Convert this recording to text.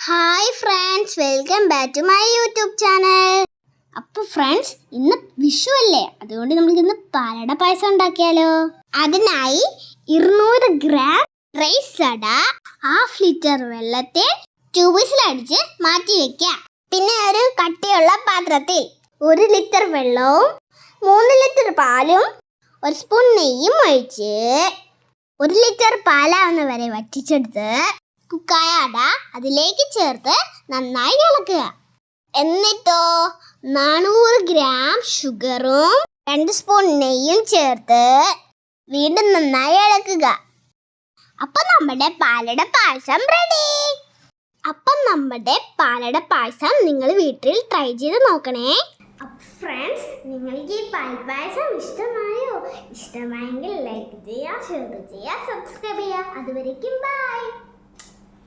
Hi friends, welcome back to my YouTube channel. അപ്പോൾ friends, ഇന്ന് വിഷു അല്ലേ, അതുകൊണ്ട് നമുക്ക് ഇന്ന് പാലട പായസം ഉണ്ടാക്കിയാലോ. അതിനായി 200 ഗ്രാം റൈസ് അട 1/2 ലിറ്റർ വെള്ളത്തിൽ ട്യൂബിസിലടിച്ച് മാറ്റി വെക്കാം. പിന്നെ ഒരു കട്ടിയുള്ള പാത്രത്തിൽ 1 ലിറ്റർ വെള്ളവും 3 ലിറ്റർ പാലും 1 സ്പൂൺ നെയ്യും ഒഴിച്ച് 1 ലിറ്റർ പാലാവുന്ന വരെ വറ്റിച്ചെടുത്ത് കുക്കായ അട അതിലേക്ക് ചേർത്ത് നന്നായി ഇളക്കുക. എന്നിട്ടോ 400 ഗ്രാം ഷുഗറും 2 സ്പൂൺ നെയ്യും ചേർത്ത് വീണ്ടും നന്നായി ഇളക്കുക. അപ്പം നമ്മുടെ പാലട പായസം റെഡി. നിങ്ങൾ വീട്ടിൽ ട്രൈ ചെയ്ത് നോക്കണേ. ഫ്രണ്ട്സ്, നിങ്ങൾക്ക് ഈ പാൽപ്പായസം ഇഷ്ടമായോ? ഇഷ്ടമായെങ്കിൽ ലൈക്ക് ചെയ്യുക, ഷെയർ ചെയ്യുക, സബ്സ്ക്രൈബ് ചെയ്യുക. അതുവരേക്കും ബൈ.